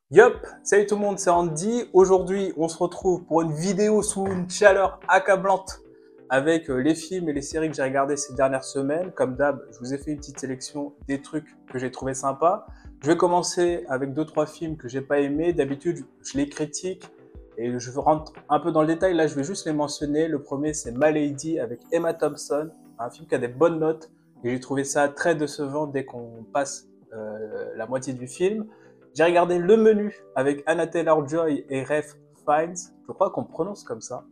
Yup, salut tout le monde, c'est Andy. Aujourd'hui, on se retrouve pour une vidéo sous une chaleur accablante avec les films et les séries que j'ai regardées ces dernières semaines. Comme d'hab, je vous ai fait une petite sélection des trucs que j'ai trouvé sympas. Je vais commencer avec deux trois films que j'ai pas aimés. D'habitude, je les critique et je rentre un peu dans le détail. Là, je vais juste les mentionner. Le premier, c'est My Lady avec Emma Thompson, un film qui a des bonnes notes et j'ai trouvé ça très décevant dès qu'on passe la moitié du film. J'ai regardé Le Menu avec Anna Taylor-Joy et Ralph Fiennes. Je crois qu'on prononce comme ça.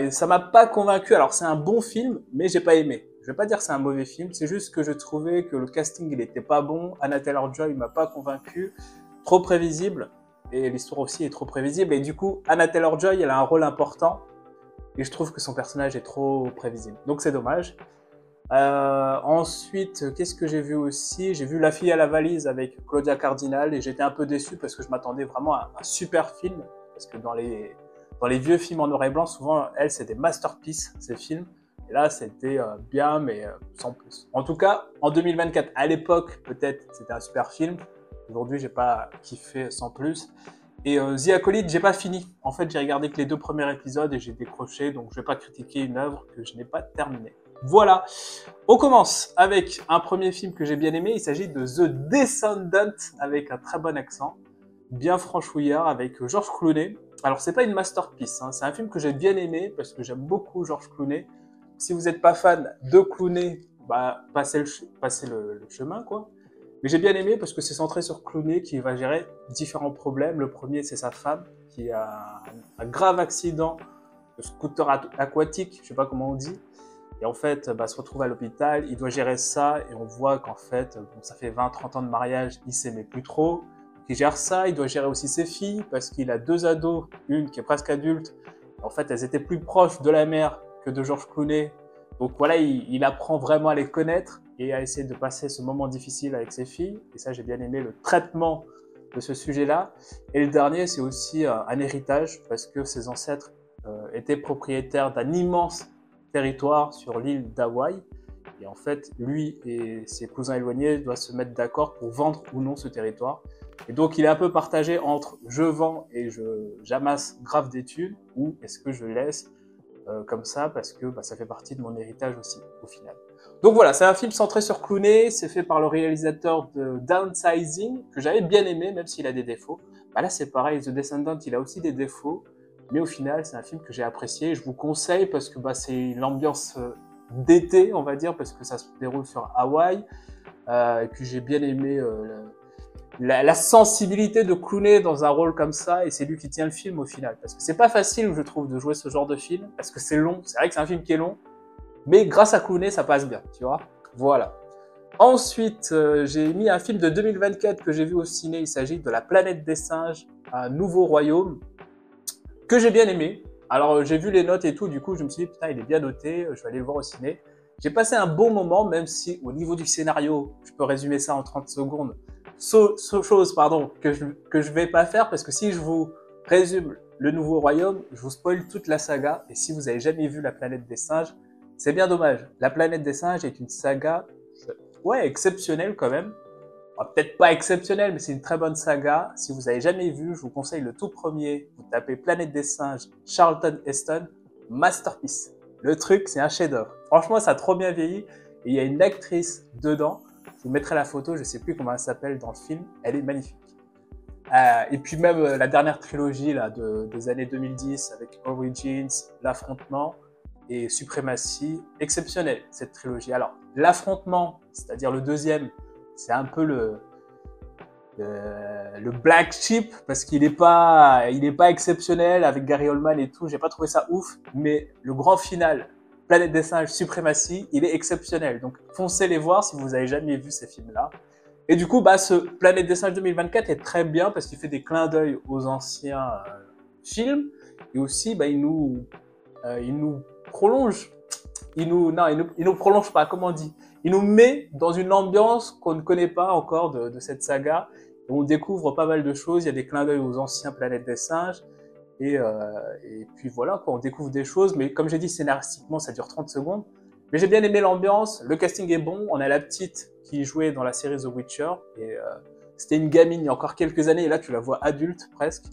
Et ça m'a pas convaincu. Alors c'est un bon film, mais j'ai pas aimé. Je vais pas dire que c'est un mauvais film. C'est juste que je trouvais que le casting il était pas bon. Anna Taylor-Joy m'a pas convaincu. Trop prévisible. Et l'histoire aussi est trop prévisible. Et du coup, Anna Taylor-Joy, elle a un rôle important. Et je trouve que son personnage est trop prévisible. Donc c'est dommage. Ensuite, qu'est-ce que j'ai vu aussi? J'ai vu La fille à la valise avec Claudia Cardinal et j'étais un peu déçu parce que je m'attendais vraiment à un super film. Parce que dans les vieux films en noir et blanc, souvent, elles, c'est des masterpieces, ces films. Et là, c'était bien, mais sans plus. En tout cas, en 2024, à l'époque, peut-être, c'était un super film. Aujourd'hui, j'ai pas kiffé sans plus. Et The Acolyte, j'ai pas fini. En fait, j'ai regardé que les deux premiers épisodes et j'ai décroché, donc je vais pas critiquer une œuvre que je n'ai pas terminée. Voilà. On commence avec un premier film que j'ai bien aimé. Il s'agit de The Descendant avec un très bon accent, bien franchouillard avec George Clooney. Alors c'est pas une masterpiece, hein. C'est un film que j'ai bien aimé parce que j'aime beaucoup George Clooney. Si vous n'êtes pas fan de Clooney, bah passez le chemin quoi. Mais j'ai bien aimé parce que c'est centré sur Clooney qui va gérer différents problèmes. Le premier c'est sa femme qui a un grave accident de scooter aquatique, je sais pas comment on dit. Et en fait, se retrouve à l'hôpital, il doit gérer ça, et on voit qu'en fait, bon, ça fait 20-30 ans de mariage, il s'aimait plus trop. Il gère ça, il doit gérer aussi ses filles, parce qu'il a deux ados, une qui est presque adulte. En fait, elles étaient plus proches de la mère que de George Clooney. Donc voilà, il apprend vraiment à les connaître et à essayer de passer ce moment difficile avec ses filles. Et ça, j'ai bien aimé le traitement de ce sujet-là. Et le dernier, c'est aussi un héritage, parce que ses ancêtres étaient propriétaires d'un immense territoire sur l'île d'Hawaï. Et en fait, lui et ses cousins éloignés doivent se mettre d'accord pour vendre ou non ce territoire. Et donc, il est un peu partagé entre je vends et j'amasse grave d'études ou est-ce que je laisse comme ça parce que ça fait partie de mon héritage aussi, au final. Donc voilà, c'est un film centré sur Clooney, c'est fait par le réalisateur de Downsizing, que j'avais bien aimé, même s'il a des défauts. Là, c'est pareil, The Descendant, il a aussi des défauts, mais au final, c'est un film que j'ai apprécié. Je vous conseille parce que c'est l'ambiance d'été, on va dire, parce que ça se déroule sur Hawaï. Et puis j'ai bien aimé la sensibilité de Clooney dans un rôle comme ça, et c'est lui qui tient le film au final. Parce que c'est pas facile, je trouve, de jouer ce genre de film, parce que c'est long. C'est vrai que c'est un film qui est long, mais grâce à Clooney, ça passe bien, tu vois. Voilà. Ensuite, j'ai mis un film de 2024 que j'ai vu au ciné. Il s'agit de La planète des singes, un nouveau royaume, que j'ai bien aimé. Alors, j'ai vu les notes et tout, du coup, je me suis dit, putain, il est bien noté, je vais aller le voir au ciné. J'ai passé un bon moment, même si au niveau du scénario, je peux résumer ça en 30 secondes. Chose, pardon, que je vais pas faire, parce que si je vous résume le nouveau royaume, je vous spoil toute la saga, et si vous avez jamais vu La planète des singes, c'est bien dommage. La planète des singes est une saga, ouais, exceptionnelle quand même. Peut-être pas exceptionnelle, mais c'est une très bonne saga. Si vous avez jamais vu, je vous conseille le tout premier. Vous tapez Planète des singes, Charlton Heston, masterpiece. Le truc, c'est un chef-d'œuvre. Franchement, ça a trop bien vieilli. Et il y a une actrice dedans. Je vous mettrai la photo, je sais plus comment elle s'appelle dans le film. Elle est magnifique. Et puis même la dernière trilogie là, des années 2010 avec Origins, L'Affrontement et Suprématie, exceptionnelle cette trilogie. Alors, L'Affrontement, c'est-à-dire le deuxième, c'est un peu le black sheep parce qu'il est pas exceptionnel avec Gary Oldman et tout. J'ai pas trouvé ça ouf, mais le grand final, Planète des singes, Suprématie, il est exceptionnel. Donc foncez les voir si vous avez jamais vu ces films-là. Et du coup, ce Planète des singes 2024 est très bien parce qu'il fait des clins d'œil aux anciens films et aussi il nous prolonge. Il nous prolonge pas, comment on dit. Il nous met dans une ambiance qu'on ne connaît pas encore de cette saga. Et on découvre pas mal de choses. Il y a des clins d'œil aux anciens Planètes des singes. Et puis voilà, quoi, on découvre des choses. Mais comme j'ai dit, scénaristiquement, ça dure 30 secondes. Mais j'ai bien aimé l'ambiance. Le casting est bon. On a la petite qui jouait dans la série The Witcher. Et C'était une gamine il y a encore quelques années, et là tu la vois adulte presque.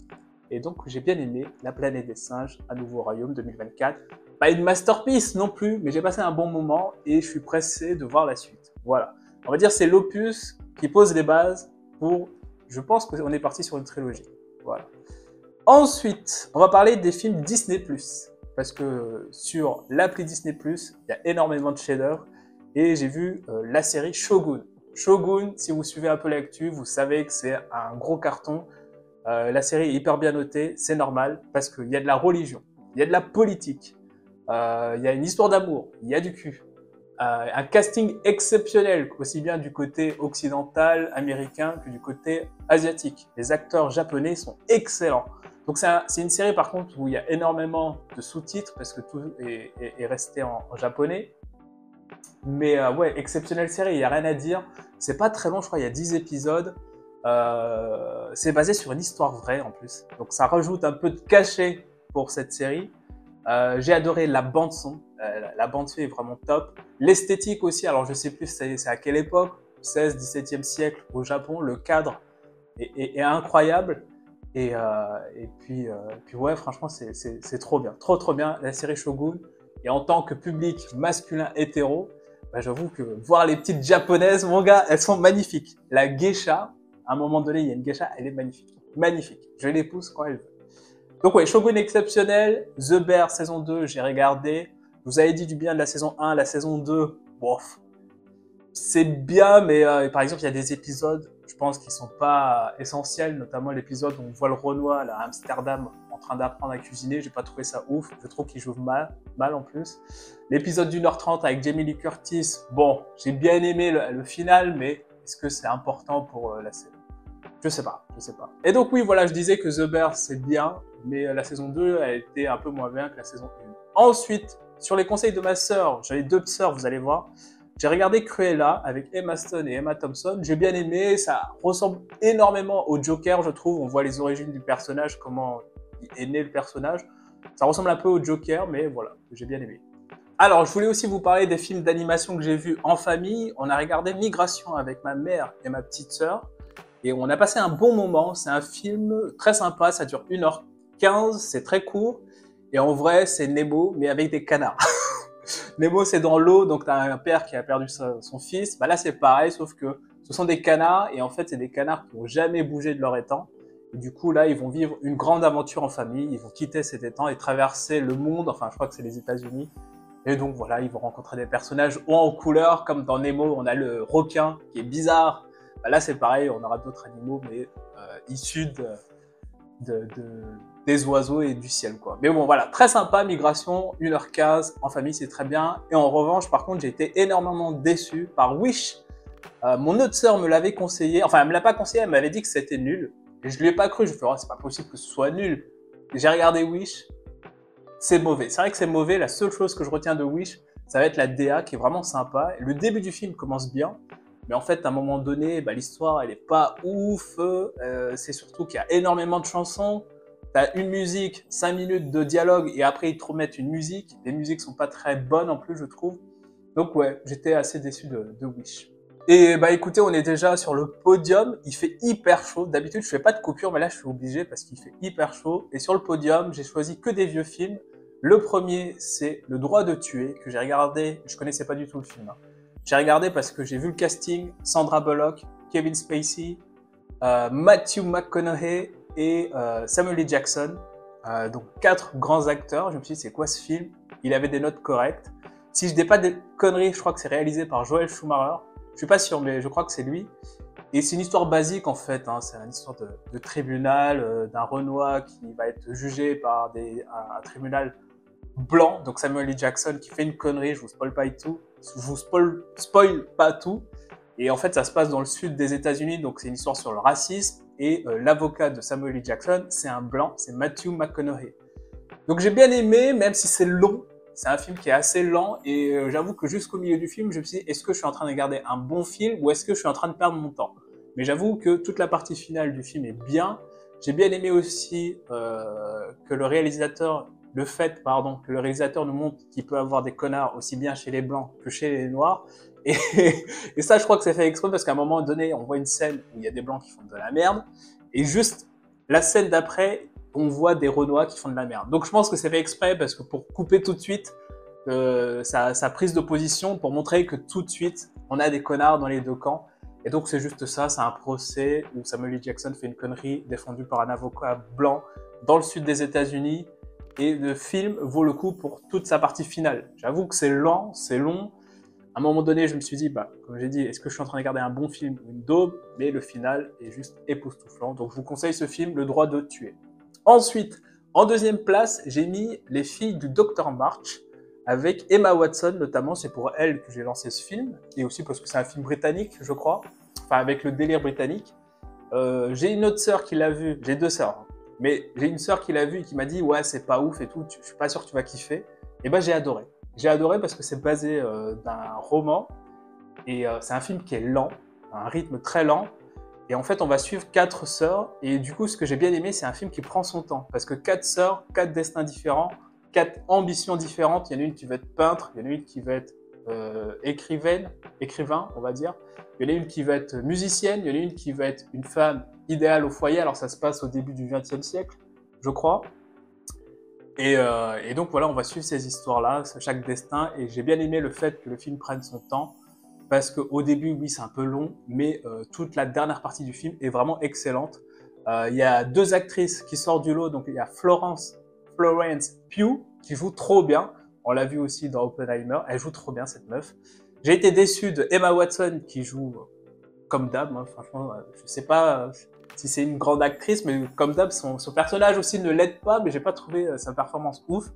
Et donc j'ai bien aimé La planète des singes, Un nouveau royaume 2024. Pas une masterpiece non plus, mais j'ai passé un bon moment et je suis pressé de voir la suite. Voilà. On va dire c'est l'opus qui pose les bases pour... Je pense qu'on est parti sur une trilogie. Voilà. Ensuite, on va parler des films Disney+. Parce que sur l'appli Disney+, il y a énormément de chefs-d'œuvre. Et j'ai vu la série Shogun. Shogun, si vous suivez un peu l'actu, vous savez que c'est un gros carton. La série est hyper bien notée, c'est normal, parce qu'il y a de la religion, il y a de la politique, il y a une histoire d'amour, il y a du cul. Un casting exceptionnel, aussi bien du côté occidental, américain, que du côté asiatique. Les acteurs japonais sont excellents. Donc c'est une série par contre où il y a énormément de sous-titres, parce que tout est resté en japonais. Mais ouais, exceptionnelle série, il n'y a rien à dire. C'est pas très long, je crois, il y a 10 épisodes. C'est basé sur une histoire vraie en plus. Donc ça rajoute un peu de cachet pour cette série. J'ai adoré la bande son. La bande son est vraiment top. L'esthétique aussi, alors je sais plus c'est à quelle époque, 16, 17e siècle au Japon, le cadre est incroyable. Et puis ouais, franchement, c'est trop bien. Trop bien, la série Shogun. Et en tant que public masculin hétéro, bah, j'avoue que voir les petites japonaises, mon gars, elles sont magnifiques. La geisha, à un moment donné, il y a une geisha, elle est magnifique. Magnifique. Je l'épouse quand elle veut. Donc ouais, Shogun exceptionnel. The Bear, saison 2, j'ai regardé. Je vous avais dit du bien de la saison 1, la saison 2, bof. C'est bien, mais par exemple, il y a des épisodes, je pense, qui sont pas essentiels, notamment l'épisode où on voit le Renoir là, à Amsterdam en train d'apprendre à cuisiner. J'ai pas trouvé ça ouf. Je trouve qu'il joue mal en plus. L'épisode d'1h30 avec Jamie Lee Curtis, bon, j'ai bien aimé le final, mais est-ce que c'est important pour la série? Je sais pas. Et donc oui, voilà, je disais que The Bear c'est bien, mais la saison 2 a été un peu moins bien que la saison 1. Ensuite, sur les conseils de ma sœur, j'avais 2 sœurs, vous allez voir. J'ai regardé Cruella avec Emma Stone et Emma Thompson. J'ai bien aimé, ça ressemble énormément au Joker, je trouve. On voit les origines du personnage, comment est né le personnage. Ça ressemble un peu au Joker, mais voilà, j'ai bien aimé. Alors, je voulais aussi vous parler des films d'animation que j'ai vus en famille. On a regardé Migration avec ma mère et ma petite sœur. Et on a passé un bon moment. C'est un film très sympa, ça dure 1h15, c'est très court. Et en vrai, c'est Nemo, mais avec des canards. Nemo, c'est dans l'eau, donc t'as un père qui a perdu son fils. Bah là, c'est pareil, sauf que ce sont des canards, et en fait, c'est des canards qui n'ont jamais bougé de leur étang. Et du coup, là, ils vont vivre une grande aventure en famille. Ils vont quitter cet étang et traverser le monde. Enfin, je crois que c'est les États-Unis. Et donc, voilà, ils vont rencontrer des personnages hauts en couleur, comme dans Nemo, on a le requin qui est bizarre. Bah là, c'est pareil, on aura d'autres animaux, mais issus des oiseaux et du ciel, quoi. Mais bon, voilà, très sympa, Migration, 1h15, en famille, c'est très bien. Et en revanche, par contre, j'ai été énormément déçu par Wish. Mon autre sœur me l'avait conseillé, enfin, elle me l'a pas conseillé, elle m'avait dit que c'était nul. Et je lui ai pas cru, je me suis dit, oh, c'est pas possible que ce soit nul. J'ai regardé Wish, c'est mauvais. C'est vrai que c'est mauvais, la seule chose que je retiens de Wish, ça va être la DA qui est vraiment sympa. Le début du film commence bien, mais en fait, à un moment donné, bah, l'histoire, elle est pas ouf. C'est surtout qu'il y a énormément de chansons. T'as une musique, 5 minutes de dialogue, et après, ils te remettent une musique. Les musiques sont pas très bonnes en plus, je trouve. Donc ouais, j'étais assez déçu de Wish. Et bah écoutez, on est déjà sur le podium. Il fait hyper chaud. D'habitude, je fais pas de coupure, mais là, je suis obligé parce qu'il fait hyper chaud. Et sur le podium, j'ai choisi que des vieux films. Le premier, c'est Le droit de tuer, que j'ai regardé. Je connaissais pas du tout le film, hein. J'ai regardé parce que j'ai vu le casting, Sandra Bullock, Kevin Spacey, Matthew McConaughey et Samuel L. Jackson. Donc 4 grands acteurs. Je me suis dit, c'est quoi ce film? Il avait des notes correctes. Si je dis pas des conneries, je crois que c'est réalisé par Joel Schumacher. Je suis pas sûr, mais je crois que c'est lui. Et c'est une histoire basique en fait, hein. C'est une histoire de tribunal, d'un Renoir qui va être jugé par un tribunal blanc, donc Samuel L. Jackson qui fait une connerie, je vous spoil pas tout. Je vous spoil pas tout. Et en fait, ça se passe dans le sud des États-Unis, donc c'est une histoire sur le racisme. Et l'avocat de Samuel L. Jackson, c'est un blanc, c'est Matthew McConaughey. Donc j'ai bien aimé, même si c'est long. C'est un film qui est assez lent et j'avoue que jusqu'au milieu du film, je me suis dit, est-ce que je suis en train de regarder un bon film ou est-ce que je suis en train de perdre mon temps? Mais j'avoue que toute la partie finale du film est bien. J'ai bien aimé aussi que le réalisateur le fait, pardon, que le réalisateur nous montre qu'il peut avoir des connards aussi bien chez les blancs que chez les noirs. Et, et ça, je crois que c'est fait exprès parce qu'à un moment donné, on voit une scène où il y a des blancs qui font de la merde, et juste la scène d'après, on voit des renois qui font de la merde. Donc je pense que c'est fait exprès parce que pour couper tout de suite sa prise de position, pour montrer que tout de suite, on a des connards dans les deux camps. Et donc c'est juste ça, c'est un procès où Samuel L. Jackson fait une connerie défendue par un avocat blanc dans le sud des États-Unis, et le film vaut le coup pour toute sa partie finale. J'avoue que c'est lent, c'est long. À un moment donné, je me suis dit, bah, comme j'ai dit, est-ce que je suis en train de regarder un bon film ou une daube? Mais le final est juste époustouflant. Donc je vous conseille ce film, Le droit de tuer. Ensuite, en deuxième place, j'ai mis Les filles du Dr March, avec Emma Watson notamment. C'est pour elle que j'ai lancé ce film, et aussi parce que c'est un film britannique, je crois, enfin avec le délire britannique. J'ai une autre sœur qui l'a vu, j'ai deux sœurs, mais j'ai une sœur qui l'a vu et qui m'a dit ouais c'est pas ouf et tout, je suis pas sûr que tu vas kiffer. Et ben j'ai adoré. J'ai adoré parce que c'est basé d'un roman, et c'est un film qui est lent, un rythme très lent. Et en fait, on va suivre quatre sœurs. Et du coup, ce que j'ai bien aimé, c'est un film qui prend son temps. Parce que quatre sœurs, quatre destins différents, quatre ambitions différentes. Il y en a une qui va être peintre, il y en a une qui va être écrivain, on va dire. Il y en a une qui va être musicienne, il y en a une qui va être une femme idéale au foyer. Alors ça se passe au début du XXe siècle, je crois. Et donc voilà, on va suivre ces histoires-là, chaque destin. Et j'ai bien aimé le fait que le film prenne son temps. Parce qu'au début, oui, c'est un peu long, mais toute la dernière partie du film est vraiment excellente. Il y a deux actrices qui sortent du lot, donc il y a Florence Pugh, qui joue trop bien. On l'a vu aussi dans Oppenheimer, elle joue trop bien cette meuf. J'ai été déçu de Emma Watson, qui joue comme d'hab, hein, franchement, je sais pas si c'est une grande actrice, mais comme d'hab, son personnage aussi ne l'aide pas, mais j'ai pas trouvé sa performance ouf.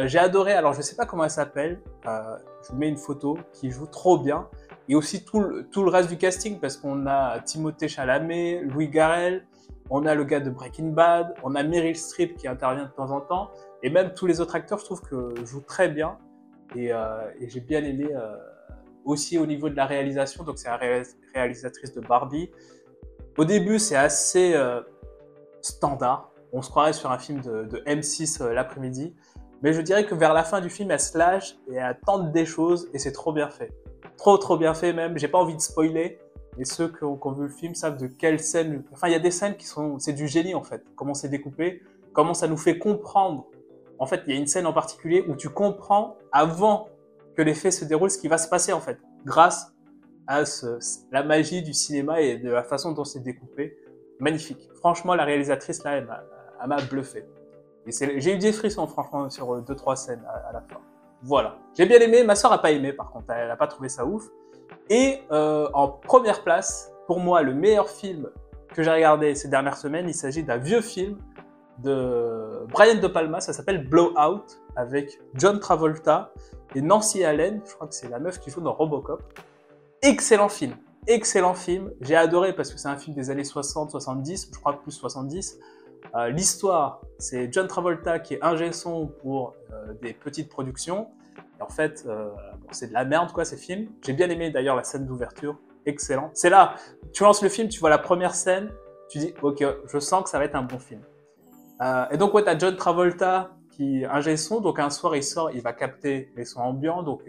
J'ai adoré, alors je sais pas comment elle s'appelle, je vous mets une photo, qui joue trop bien, et aussi tout le reste du casting, parce qu'on a Timothée Chalamet, Louis Garrel, on a le gars de Breaking Bad, on a Meryl Streep qui intervient de temps en temps, et même tous les autres acteurs, je trouve que jouent très bien, et j'ai bien aimé aussi au niveau de la réalisation. Donc c'est la réalisatrice de Barbie. Au début, c'est assez standard, on se croirait sur un film de M6 l'après-midi. Mais je dirais que vers la fin du film, elle se lâche et elle tente des choses, et c'est trop bien fait. Trop bien fait même. J'ai pas envie de spoiler, mais ceux qui ont vu le film savent de quelle scène... Enfin, il y a des scènes qui sont... C'est du génie en fait. Comment c'est découpé, comment ça nous fait comprendre. En fait, il y a une scène en particulier où tu comprends, avant que les faits se déroulent, ce qui va se passer en fait. Grâce à la magie du cinéma et de la façon dont c'est découpé. Magnifique. Franchement, la réalisatrice là, elle m'a bluffé. J'ai eu des frissons, franchement, sur 2-3 scènes à la fin. Voilà. J'ai bien aimé. Ma sœur a pas aimé, par contre. Elle a pas trouvé ça ouf. Et en première place, pour moi, le meilleur film que j'ai regardé ces dernières semaines, il s'agit d'un vieux film de Brian De Palma. Ça s'appelle Blowout, avec John Travolta et Nancy Allen. Je crois que c'est la meuf qui joue dans Robocop. Excellent film. Excellent film. J'ai adoré parce que c'est un film des années 60-70, je crois plus 70. L'histoire, c'est John Travolta qui est ingé son pour des petites productions. Et en fait, bon, c'est de la merde, quoi, ces films. J'ai bien aimé d'ailleurs la scène d'ouverture. Excellent. C'est là, tu lances le film, tu vois la première scène, tu dis, ok, je sens que ça va être un bon film. Et donc, ouais, t'as John Travolta qui est ingé son. Donc, un soir, il sort, il va capter les sons ambiants. Donc,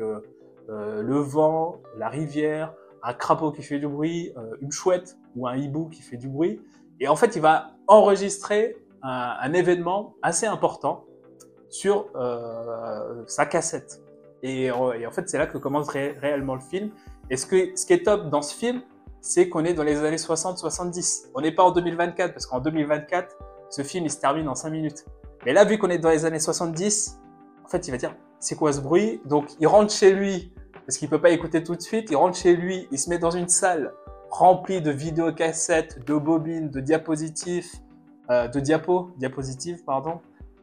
le vent, la rivière, un crapaud qui fait du bruit, une chouette ou un hibou qui fait du bruit. Et en fait, il va enregistrer un événement assez important sur sa cassette. Et en fait, c'est là que commence réellement le film. Et ce qui est top dans ce film, c'est qu'on est dans les années 60-70. On n'est pas en 2024, parce qu'en 2024, ce film, il se termine en 5 minutes. Mais là, vu qu'on est dans les années 70, en fait, il va dire, c'est quoi ce bruit? Donc, il rentre chez lui, parce qu'il peut pas écouter tout de suite. Il rentre chez lui, il se met dans une salle remplie de vidéocassettes, de bobines, de diapositives,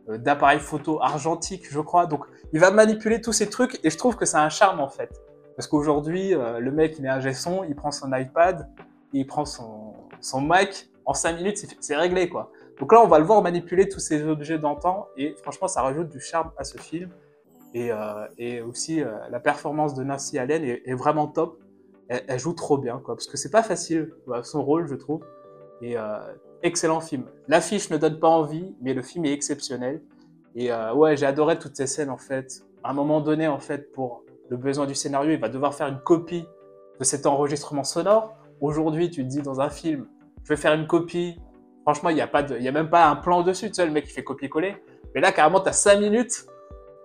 d'appareils photo argentiques, je crois. Donc, il va manipuler tous ces trucs, et je trouve que c'est un charme, en fait. Parce qu'aujourd'hui, le mec, il est ingé son, il prend son iPad, il prend son Mac, en 5 minutes, c'est réglé, quoi. Donc là, on va le voir manipuler tous ces objets d'antan, et franchement, ça rajoute du charme à ce film. Et aussi, la performance de Nancy Allen est vraiment top. Elle joue trop bien, quoi, parce que c'est pas facile, son rôle, je trouve. Et excellent film. L'affiche ne donne pas envie, mais le film est exceptionnel. Et ouais, j'ai adoré toutes ces scènes en fait. À un moment donné, en fait, pour le besoin du scénario, il va devoir faire une copie de cet enregistrement sonore. Aujourd'hui, tu te dis dans un film, je vais faire une copie. Franchement, il y a même pas un plan dessus. Tu sais, le mec qui fait copier-coller. Mais là, carrément, t'as 5 minutes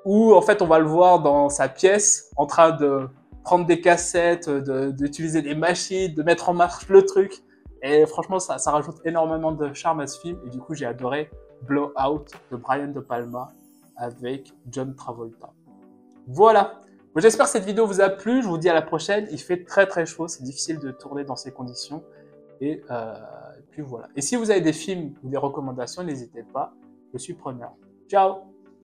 où en fait, on va le voir dans sa pièce, en train de prendre des cassettes, d'utiliser des machines, de mettre en marche le truc. Et franchement, ça rajoute énormément de charme à ce film. Et du coup, j'ai adoré Blowout de Brian De Palma avec John Travolta. Voilà. Bon, j'espère que cette vidéo vous a plu. Je vous dis à la prochaine. Il fait très très chaud. C'est difficile de tourner dans ces conditions. Et puis voilà. Et si vous avez des films ou des recommandations, n'hésitez pas. Je suis preneur. Ciao!